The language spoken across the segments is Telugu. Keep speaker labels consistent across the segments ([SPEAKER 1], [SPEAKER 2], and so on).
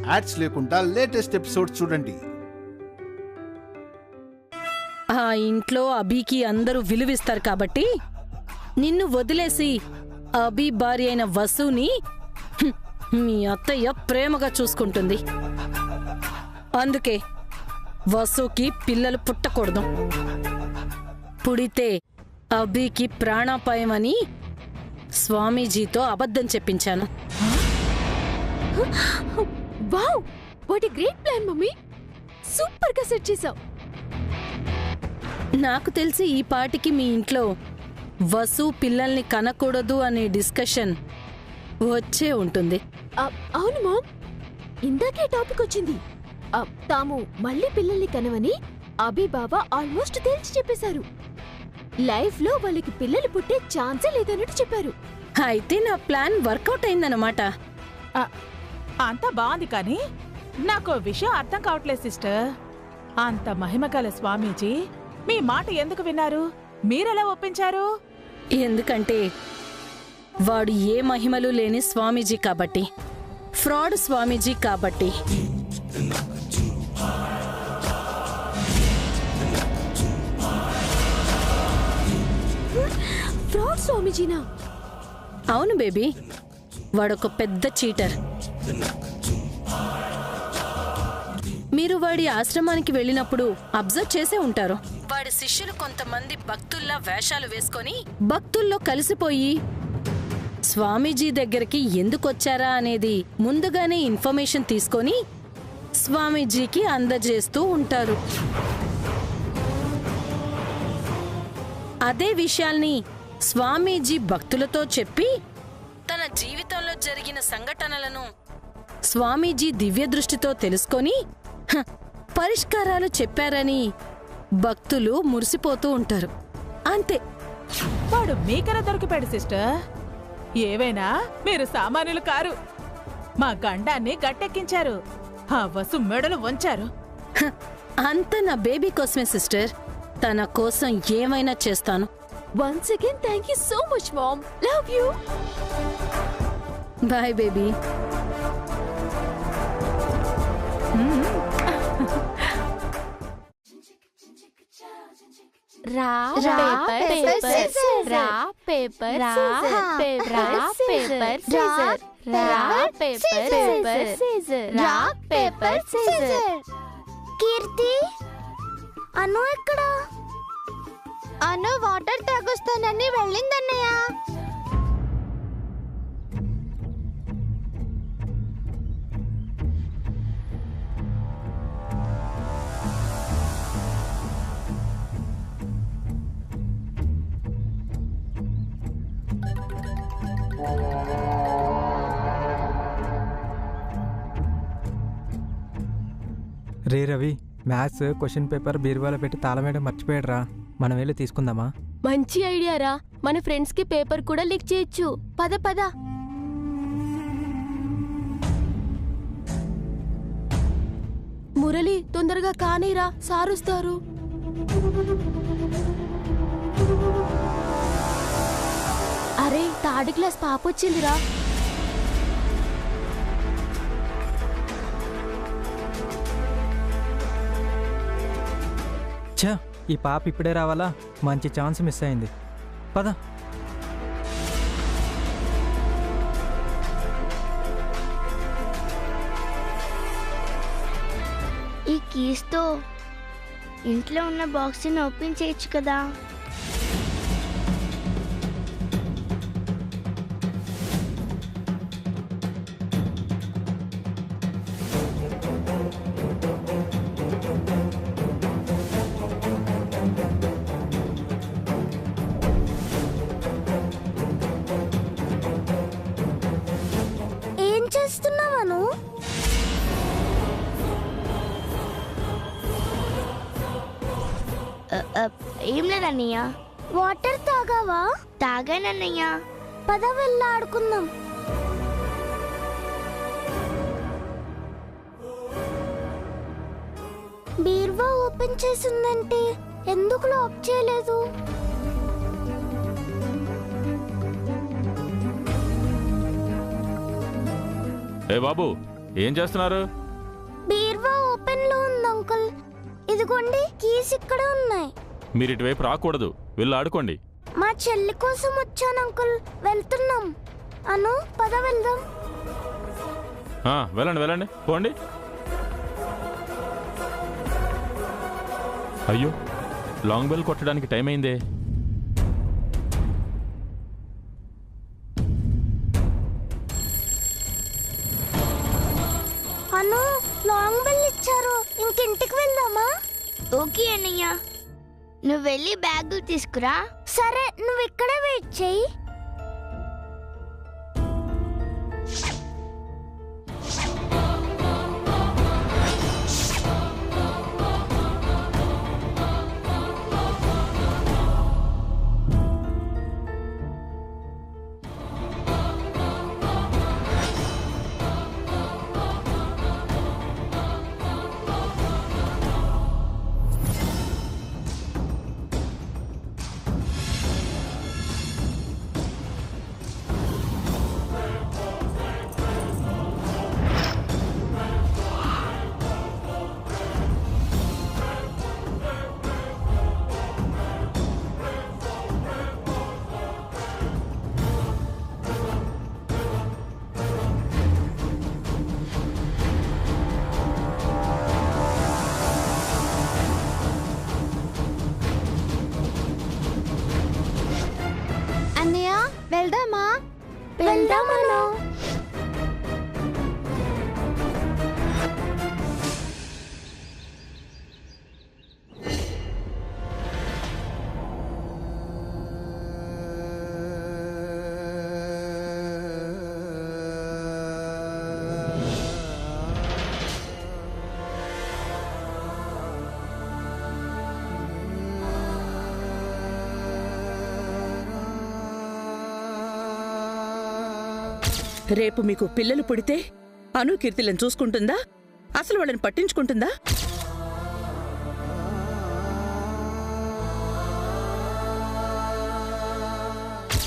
[SPEAKER 1] యాడ్స్ లేకుండా లేటెస్ట్ ఎపిసోడ్ చూడండి.
[SPEAKER 2] ఆ ఇంట్లో అభికి అందరూ విలువిస్తారు కాబట్టి నిన్ను వదిలేసి అభి భార్య అయిన వసుని మీ అత్తయ్య ప్రేమగా చూసుకుంటుంది. అందుకే వసుకి పిల్లలు పుట్టకూడదు. పుడితే అభికి ప్రాణాపాయమని స్వామీజీతో అబద్ధం చెప్పించాను.
[SPEAKER 3] Wow, what a great plan mummy. Super గా సెట్ చేసావు.
[SPEAKER 2] నాకు తెలిసి ఈ పాటికి మీ ఇంట్లో వసు పిల్లల్ని కనకూడదు అనే డిస్కషన్ వచ్చే ఉంటుంది.
[SPEAKER 3] అవును మామ్, ఇందాకే టాపిక్ వచ్చింది. తాము మళ్ళీ పిల్లల్ని కనవని అభి బాబా ఆల్మోస్ట్ తేల్చి చెప్పేశారు. లైఫ్ లో వాళ్ళకి పిల్లలు పుట్టే ఛాన్సే లేదన్నట్టు చెప్పారు.
[SPEAKER 2] అయితే నా ప్లాన్ వర్కౌట్ అయిందన్నమాట.
[SPEAKER 4] అంతా బాగుంది, కానీ నాకు విషయం అర్థం కావట్లేదు సిస్టర్. అంత మహిమగల స్వామీజీ మీ మాట ఎందుకు విన్నారు? మీరెలా ఒప్పించారు?
[SPEAKER 2] ఎందుకంటే వాడు ఏ మహిమలు లేని స్వామీజీ కాబట్టి, ఫ్రాడ్ స్వామీజీ కాబట్టి.
[SPEAKER 3] ఫ్రాడ్ స్వామీజీనా?
[SPEAKER 2] అవును బేబీ, వాడొక పెద్ద చీటర్. మీరు వాడి ఆశ్రమానికి వెళ్ళినప్పుడు అబ్జర్వ్ చేసే ఉంటారు. వాడి శిష్యులు కొంతమంది భక్తుల్లా వేషాలు వేసుకొని భక్తుల్లో కలిసిపోయి స్వామీజీ దగ్గరికి ఎందుకొచ్చారా అనేది ముందుగానే ఇన్ఫర్మేషన్ తీసుకొని స్వామీజీకి అందజేస్తూ ఉంటారు. అదే విషయాల్ని స్వామీజీ భక్తులతో చెప్పి తన జీవితంలో జరిగిన సంఘటనలను స్వామీజీ దివ్య దృష్టితో తెలుసుకొని పరిష్కారాలు చెప్పారని భక్తులు మురిసిపోతూ ఉంటారు. అంతే.
[SPEAKER 4] వాడు మీకన్నా దొరికిపోయాడు సిస్టర్. ఏవైనా మీరు సామాన్యులు కారు. మా గండాన్ని గట్టెక్కించారు, ఆ వసు మెడలు వంచారు.
[SPEAKER 2] అంత నా బేబీ కోసమే సిస్టర్. తన కోసం ఏమైనా చేస్తాను.
[SPEAKER 3] Once again thank you so much mom. Love you.
[SPEAKER 2] Bye baby.
[SPEAKER 3] Rock paper scissor, rock paper scissor, rock paper scissor, rock paper scissor, rock paper scissor.
[SPEAKER 5] Keerthi, Anu ఎక్కడ? అను వాటర్ తాగొస్తానని వెళ్ళిందన్నయ్య.
[SPEAKER 6] రే రవి, మ్యాథ్స్ క్వశ్చన్ పేపర్ బీరువాలో పెట్టి తాళమేడ మర్చిపోయాడురా. మనం వెళ్ళి తీసుకుందామా?
[SPEAKER 3] మంచి ఐడియా రా. మన ఫ్రెండ్స్ కి పేపర్ కూడా లీక్ చేయొచ్చు. పద పద. మురళి, తొందరగా కానీరా, సారుస్తారు. అరే, థర్డ్ క్లాస్ పాప వచ్చిందిరా.
[SPEAKER 6] ఛా, ఈ పాప ఇప్పుడే రావాలా? మంచి ఛాన్స్ మిస్ అయింది. పద.
[SPEAKER 5] ఈ కీస్తో ఇంట్లో ఉన్న బాక్స్ని ఓపెన్ చేయొచ్చు కదా. ఏం చేస్తున్నావను? ఏం లేదన్నయ్య. వాటర్ తాగావా? తాగానన్నయ్య. పద వెళ్ళి ఆడుకుందాం. బీర్వా ఓపెన్ చేసిందంటే ఎందుకు లాక్ చేయలేదు?
[SPEAKER 7] ఏ బాబు, ఏం చేస్తున్నారు?
[SPEAKER 5] బీర్వా ఓపెన్ లో ఉంది అంకుల్. ఇదిగోండి కీస్ ఇక్కడ ఉన్నాయి.
[SPEAKER 7] మీరు ఇటువైపు రాకూడదు, వెళ్ళి ఆడుకోండి.
[SPEAKER 5] మా చెల్లి కోసం వచ్చాను అంకుల్. వెళ్తున్నాం. అను పద వెళ్దాం.
[SPEAKER 7] వెళ్ళండి వెళ్ళండి, పోండి. అయ్యో, లాంగ్ బెల్ కొట్టడానికి టైం అయిందే.
[SPEAKER 5] అను లాంగ్ బెల్ ఇచ్చారు. ఇంకింటికి వెళ్దామా?
[SPEAKER 8] ఓకే అన్నయ్య, నువ్వు వెళ్ళి బ్యాగులు తీసుకురా.
[SPEAKER 5] సరే, నువ్వు ఇక్కడే వెయిట్ చెయ్యి.
[SPEAKER 3] అన్నయ్య వెళ్దామా?
[SPEAKER 5] వెళ్దామను.
[SPEAKER 9] రేపు మీకు పిల్లలు పుడితే అను కీర్తిలను చూసుకుంటుందా? అసలు వాళ్ళని పట్టించుకుంటుందా?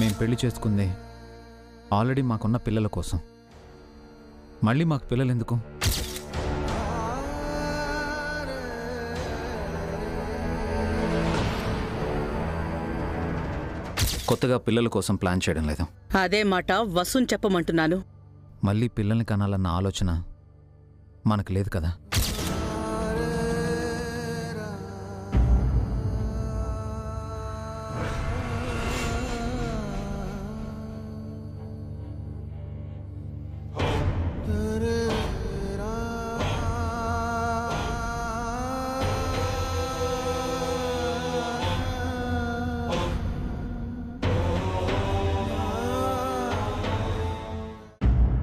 [SPEAKER 10] మేం పెళ్లి చేసుకుంది ఆల్రెడీ మాకున్న పిల్లల కోసం. మళ్ళీ మాకు పిల్లలు ఎందుకు? కొత్తగా పిల్లల కోసం ప్లాన్ చేయడం లేదు.
[SPEAKER 9] అదే మాట వసుని చెప్పమంటున్నాను.
[SPEAKER 10] మళ్ళీ పిల్లల్ని కనాలన్న ఆలోచన మనకు లేదు కదా.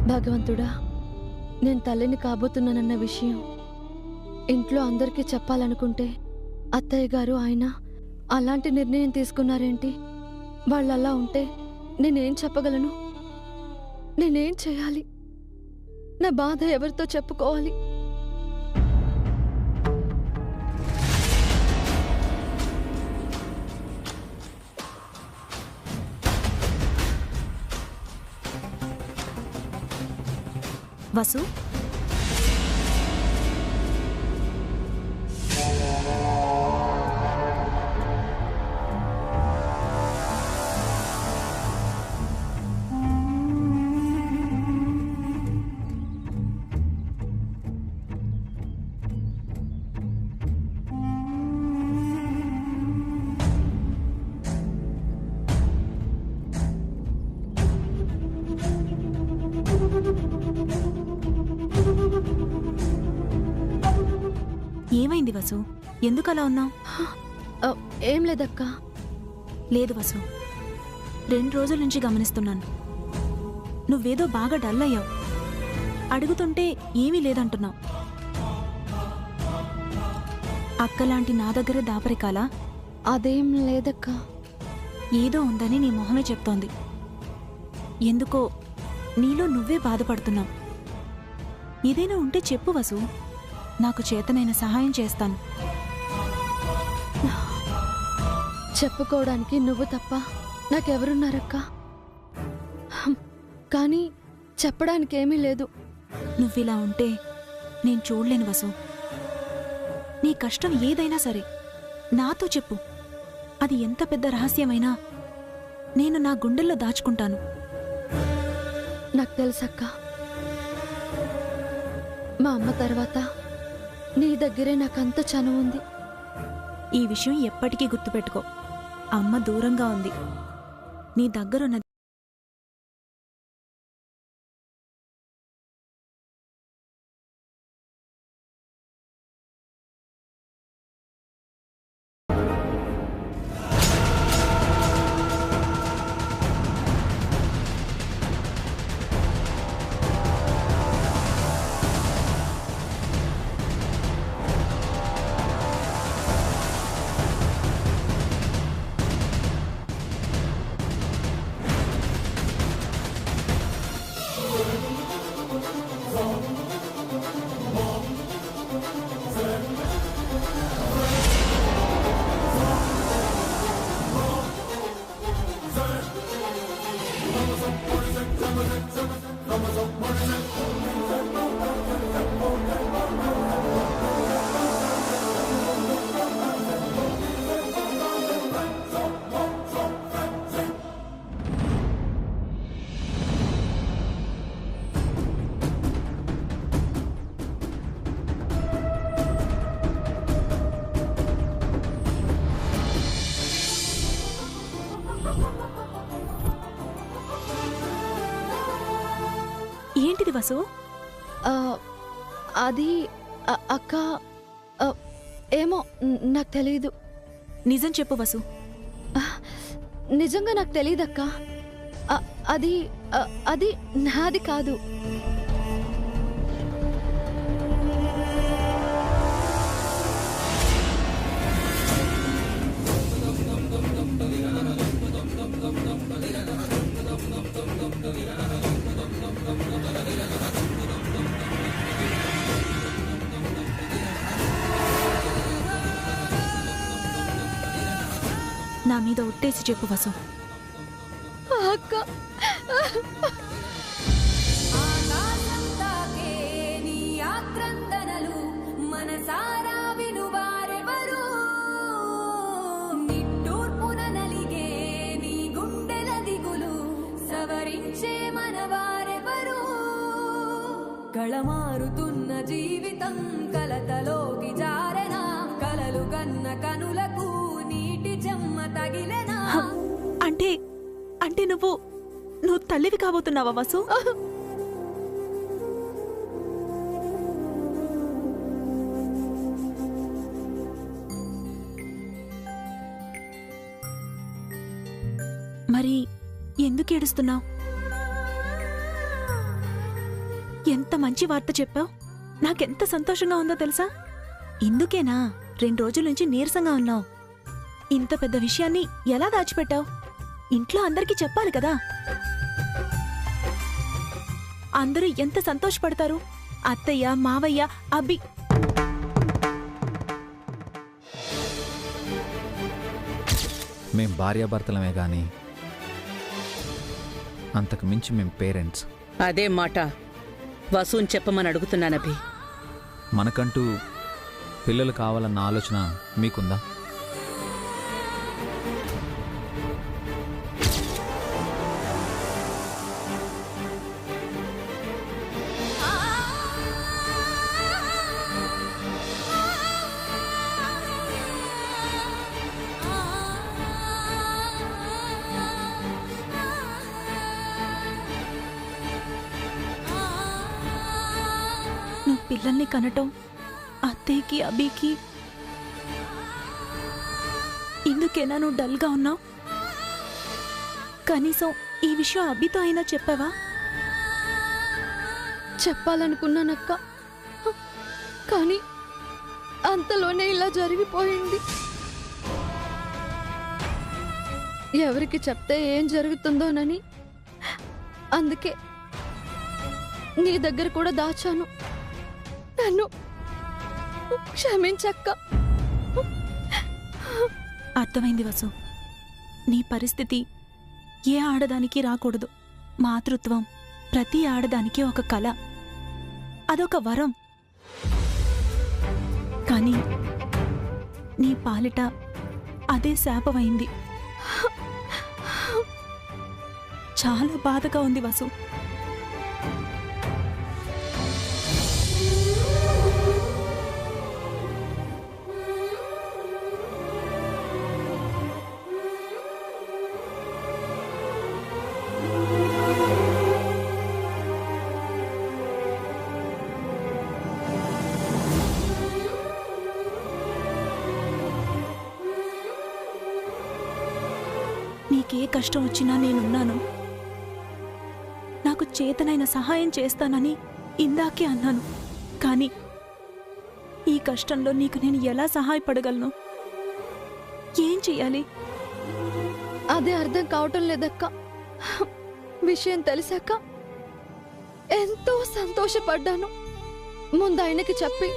[SPEAKER 3] భగవంతుడా, నేను తల్లిని కాబోతున్నానన్న విషయం ఇంట్లో అందరికీ చెప్పాలనుకుంటే అత్తయ్య గారు ఆయన అలాంటి నిర్ణయం తీసుకున్నారేంటి? వాళ్ళు అలా ఉంటే నేనేం చెప్పగలను? నేనేం చేయాలి? నా బాధ ఎవరితో చెప్పుకోవాలి?
[SPEAKER 11] వసు, ఏమైంది వసు? ఎందుకలా ఉన్నావు?
[SPEAKER 3] ఏం లేదక్క.
[SPEAKER 11] లేదు వసు, 2 రోజుల నుంచి గమనిస్తున్నాను. నువ్వేదో బాగా డల్ అయ్యావు. అడుగుతుంటే ఏమీ లేదంటున్నావు. అక్కలాంటి నా దగ్గర దాపరికాలా?
[SPEAKER 3] అదేం లేదక్క.
[SPEAKER 11] ఏదో ఉందని నీ మొహమే చెప్తోంది. ఎందుకో నీలో నువ్వే బాధపడుతున్నావు. ఏదైనా ఉంటే చెప్పు వసు, నాకు చేతనైన సహాయం చేస్తాను.
[SPEAKER 3] చెప్పుకోవడానికి నువ్వు తప్ప నాకెవరున్నారక్క? కానీ చెప్పడానికేమీ లేదు.
[SPEAKER 11] నువ్విలా ఉంటే నేను చూడలేను వసు. నీ కష్టం ఏదైనా సరే నాతో చెప్పు. అది ఎంత పెద్ద రహస్యమైనా నేను నా గుండెల్లో దాచుకుంటాను.
[SPEAKER 3] నాకు తెలుసక్క, మా అమ్మ తర్వాత నీ దగ్గరే నాకంత చనువు ఉంది.
[SPEAKER 11] ఈ విషయం ఎప్పటికీ గుర్తుపెట్టుకో. అమ్మ దూరంగా ఉంది, నీ దగ్గరున్నది. ఏంటిది వసు?
[SPEAKER 3] అది అక్క, ఏమో నాకు తెలీదు.
[SPEAKER 11] నిజం చెప్పు వసు.
[SPEAKER 3] నిజంగా నాకు తెలీదక్క. అది అది నాది కాదు.
[SPEAKER 11] నా మీద ఒట్టేసి చెప్పు వసు.
[SPEAKER 3] అక్క,
[SPEAKER 12] కళమారుతున్న జీవితం కలతలోకి జారెనా, కలలు కన్న కనులకు నీటి చెమ్మ తగిలెనా.
[SPEAKER 11] అంటే నువ్వు తల్లివి కాబోతున్నావా వసు? మరి ఎందుకు ఏడుస్తున్నావు? ఎంత మంచి వార్త చెప్పావు. నాకెంత సంతోషంగా ఉందో తెలుసా? ఇందుకేనా 2 రోజుల నుంచి నీరసంగా ఉన్నావు? ఇంత పెద్ద విషయాన్ని ఎలా దాచిపెట్టావు? ఇంట్లో అందరికీ చెప్పాలి కదా. అందరూ ఎంత సంతోషపడతారు. అత్తయ్య, మావయ్య, అబ్బి.
[SPEAKER 10] మేం భార్యాభర్తలమే గాని అంతకు మించి మేం పేరెంట్స్.
[SPEAKER 9] అదే మాట వసూని చెప్పమని అడుగుతున్నానభి.
[SPEAKER 10] మనకంటూ పిల్లలు కావాలన్న ఆలోచన మీకుందా?
[SPEAKER 11] నువ్వు పిల్లల్ని కనటం అత్తయ్యకి, అబ్బీకి ఇందుకేనా నువ్వు డల్గా ఉన్నావు? కనీసం ఈ విషయం అబ్బితో అయినా చెప్పావా?
[SPEAKER 3] చెప్పాలనుకున్నానక్క, కానీ అంతలోనే ఇలా జరిగిపోయింది. ఎవరికి చెప్తే ఏం జరుగుతుందోనని అందుకే నీ దగ్గర కూడా దాచాను. నన్ను క్షమించక్క.
[SPEAKER 11] అర్థమైంది వసు. నీ పరిస్థితి ఏ ఆడదానికి రాకూడదు. మాతృత్వం ప్రతి ఆడదానికి ఒక కళ. అదొక వరం. కానీ నీ పాలిట అదే శాపమైంది. చాలా బాధగా ఉంది వసు. నీకే కష్టం వచ్చినా నేనున్నాను. నాకు చేతనైన సహాయం చేస్తానని ఇందాకే అన్నాను. కానీ ఈ కష్టంలో నీకు నేను ఎలా సహాయపడగలను? ఏం చెయ్యాలి?
[SPEAKER 3] అదే అర్థం కావటం లేదక్క. విషయం తెలిసాక ఎంతో సంతోషపడ్డాను. ముందు ఆయనకి చెప్పి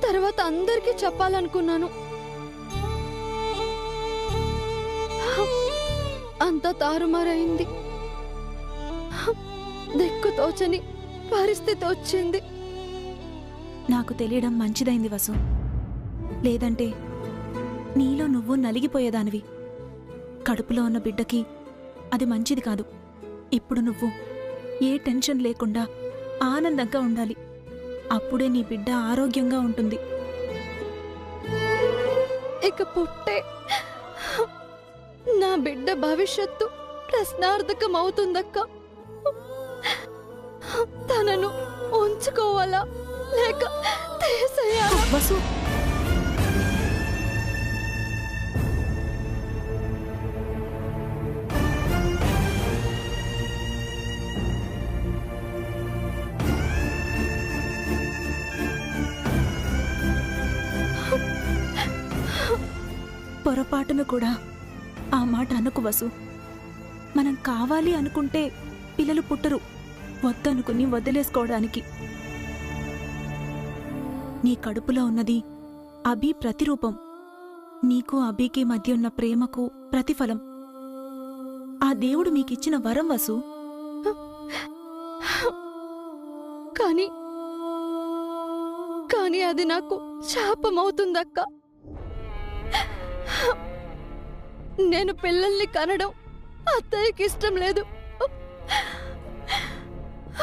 [SPEAKER 3] తర్వాత అందరికీ చెప్పాలనుకున్నాను. అంతా తారుమారైంది. దిక్కు తోచని పరిస్థితి వచ్చింది.
[SPEAKER 11] నాకు తెలియడం మంచిదైంది వసు. లేదంటే నీలో నువ్వు నలిగిపోయేదానివి. కడుపులో ఉన్న బిడ్డకి అది మంచిది కాదు. ఇప్పుడు నువ్వు ఏ టెన్షన్ లేకుండా ఆనందంగా ఉండాలి. అప్పుడే నీ బిడ్డ ఆరోగ్యంగా ఉంటుంది.
[SPEAKER 3] ఇక పుట్టే నా బిడ్డ భవిష్యత్తు ప్రశ్నార్థకం అవుతుందక్క. తనను ఉంచుకోవాలా లేక తీసేయాలా?
[SPEAKER 11] వసు, పొరపాటును కూడా ఆ మాట అనుకు వసు. మనం కావాలి అనుకుంటే పిల్లలు పుట్టరు, వద్దనుకుని వదిలేసుకోవడానికి. నీ కడుపులో ఉన్నది అభి ప్రతిరూపం. నీకు అభికి మధ్య ఉన్న ప్రేమకు ప్రతిఫలం. ఆ దేవుడు మీకిచ్చిన వరం వసు.
[SPEAKER 3] కానీ అది నాకు శాపమవుతుందక్క. నేను పిల్లల్ని కనడం అత్తయ్యకి ఇష్టం లేదు.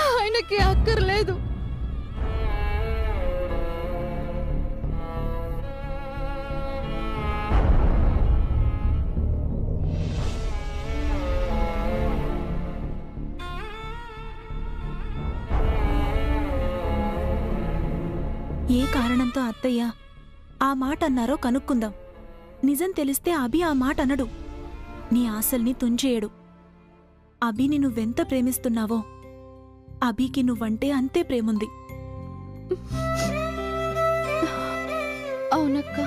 [SPEAKER 3] ఆయనకి అక్కర్లేదు.
[SPEAKER 11] ఏ కారణంతో అత్తయ్య ఆ మాట అన్నారో కనుక్కుందాం. నిజం తెలిస్తే అభి ఆ మాట అనడు. నీ ఆశల్ని తుంచేయడు. అభిని నువ్వెంత ప్రేమిస్తున్నావో అభికి నువ్వంటే అంతే ప్రేముంది.
[SPEAKER 3] అవునక్క.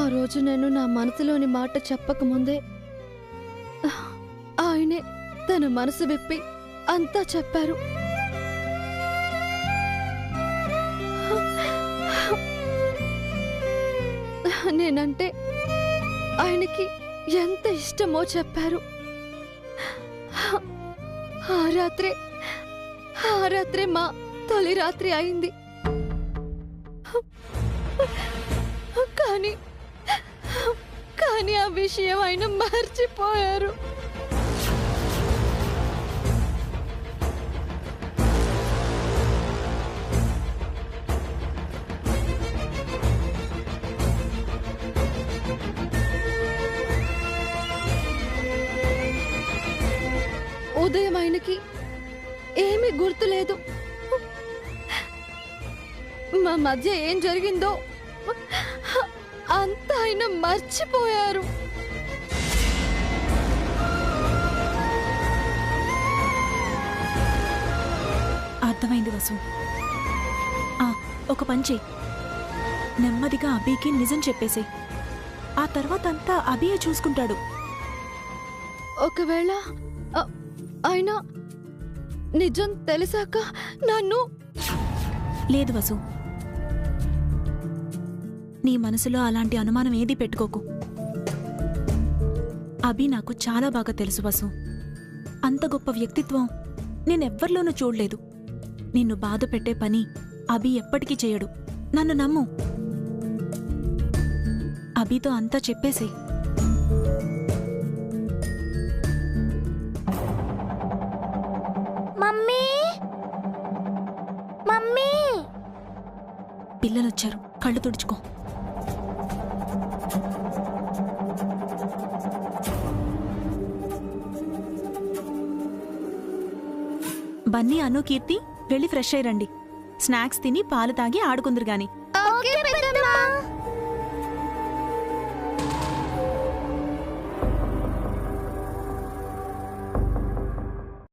[SPEAKER 3] ఆ రోజు నేను నా మనసులోని మాట చెప్పకముందే ఆయనే తన మనసు విప్పి అంతా చెప్పారు. నేనంటే ఆయనకి ఎంత ఇష్టమో చెప్పారు. ఆ రాత్రే మా తొలి రాత్రి అయింది. కానీ ఆ విషయం ఆయన మర్చిపోయారు. ఉదయం ఆయనకి ఏమీ గుర్తులేదు. మా మధ్య ఏం జరిగిందో అంతా ఆయన మర్చిపోయారు.
[SPEAKER 11] అర్థమైంది వసు. ఒక పని చెయ్యి. నెమ్మదిగా అభికి నిజం చెప్పేసే. ఆ తర్వాత అంతా అభియే చూసుకుంటాడు.
[SPEAKER 3] ఒకవేళ ఆయన నిజం తెలిసాక నన్ను...
[SPEAKER 11] లేదు వసు, నీ మనసులో అలాంటి అనుమానం ఏదీ పెట్టుకోకు. అభి నాకు చాలా బాగా తెలుసు వసు. అంత గొప్ప వ్యక్తిత్వం నేనెవ్వర్లోనూ చూడలేదు. నిన్ను బాధ పెట్టే పని అభి ఎప్పటికీ చేయడు. నన్ను నమ్ము. అభితో అంతా చెప్పేసే.
[SPEAKER 5] మమ్మీ మమ్మీ
[SPEAKER 11] పిల్లలొచ్చారు, కళ్ళు తుడుచుకో. బన్నీ, అను, కీర్తి వెళ్ళి ఫ్రెష్ అయ్యి రండి. స్నాక్స్ తిని పాలు తాగి ఆడుకుందరు గాని.
[SPEAKER 5] ఓకే పెద్దమ్మా.